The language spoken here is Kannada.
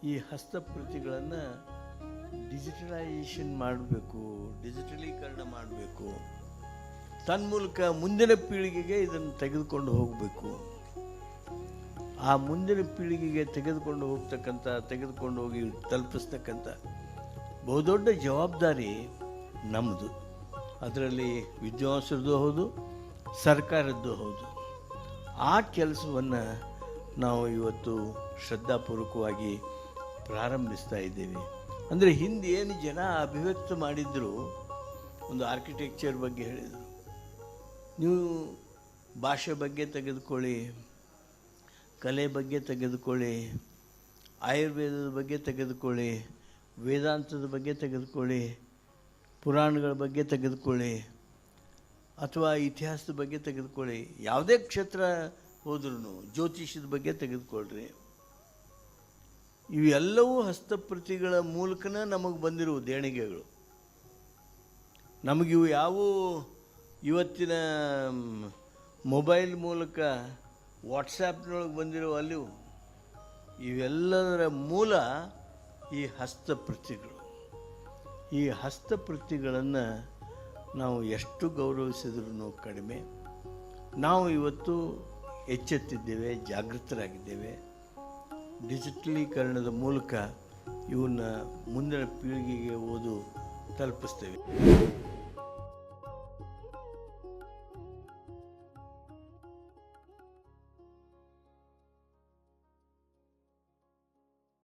ಈ ಹಸ್ತಪ್ರತಿಗಳನ್ನು ಡಿಜಿಟಲೈಸೇಷನ್ ಮಾಡಬೇಕು, ಡಿಜಿಟಲೀಕರಣ ಮಾಡಬೇಕು. ತನ್ಮೂಲಕ ಮುಂದಿನ ಪೀಳಿಗೆಗೆ ಇದನ್ನು ತೆಗೆದುಕೊಂಡು ಹೋಗಬೇಕು. ಆ ಮುಂದಿನ ಪೀಳಿಗೆಗೆ ತೆಗೆದುಕೊಂಡು ಹೋಗಿ ತಲುಪಿಸ್ತಕ್ಕಂಥ ಬಹುದೊಡ್ಡ ಜವಾಬ್ದಾರಿ ನಮ್ಮದು. ಅದರಲ್ಲಿ ವಿದ್ವಾಂಸರದ್ದು ಹೌದು, ಸರ್ಕಾರದ್ದು ಹೌದು. ಆ ಕೆಲಸವನ್ನು ನಾವು ಇವತ್ತು ಶ್ರದ್ಧಾಪೂರ್ವಕವಾಗಿ ಪ್ರಾರಂಭಿಸ್ತಾ ಇದ್ದೇವೆ. ಅಂದರೆ ಹಿಂದೆ ಏನು ಜನ ಅಭಿವ್ಯಕ್ತ ಮಾಡಿದ್ರು, ಒಂದು ಆರ್ಕಿಟೆಕ್ಚರ್ ಬಗ್ಗೆ ಹೇಳಿದರು, ನೀವು ಭಾಷೆ ಬಗ್ಗೆ ತೆಗೆದುಕೊಳ್ಳಿ, ಕಲೆ ಬಗ್ಗೆ ತೆಗೆದುಕೊಳ್ಳಿ, ಆಯುರ್ವೇದದ ಬಗ್ಗೆ ತೆಗೆದುಕೊಳ್ಳಿ, ವೇದಾಂತದ ಬಗ್ಗೆ ತೆಗೆದುಕೊಳ್ಳಿ, ಪುರಾಣಗಳ ಬಗ್ಗೆ ತೆಗೆದುಕೊಳ್ಳಿ, ಅಥವಾ ಇತಿಹಾಸದ ಬಗ್ಗೆ ತೆಗೆದುಕೊಳ್ಳಿ, ಯಾವುದೇ ಕ್ಷೇತ್ರ ಹೋದ್ರೂ ಜ್ಯೋತಿಷ್ಯದ ಬಗ್ಗೆ ತೆಗೆದುಕೊಳ್ಳ್ರಿ. ಇವೆಲ್ಲವೂ ಹಸ್ತಪ್ರತಿಗಳ ಮೂಲಕನೇ ನಮಗೆ ಬಂದಿರುವ ದೇಣಿಗೆಗಳು. ನಮಗಿವು ಯಾವುವು ಇವತ್ತಿನ ಮೊಬೈಲ್ ಮೂಲಕ ವಾಟ್ಸಾಪ್ನೊಳಗೆ ಬಂದಿರೋ ಅಲ್ಲಿವು, ಇವೆಲ್ಲದರ ಮೂಲ ಈ ಹಸ್ತಪ್ರತಿಗಳು. ಈ ಹಸ್ತಪ್ರತಿಗಳನ್ನು ನಾವು ಎಷ್ಟು ಗೌರವಿಸಿದ್ರೂ ಕಡಿಮೆ. ನಾವು ಇವತ್ತು ಎಚ್ಚೆತ್ತಿದ್ದೇವೆ, ಜಾಗೃತರಾಗಿದ್ದೇವೆ. ಡಿಜಿಟಲೀಕರಣದ ಮೂಲಕ ಇವನ್ನ ಮುಂದಿನ ಪೀಳಿಗೆಗೆ ತಲುಪಿಸ್ತೇವೆ.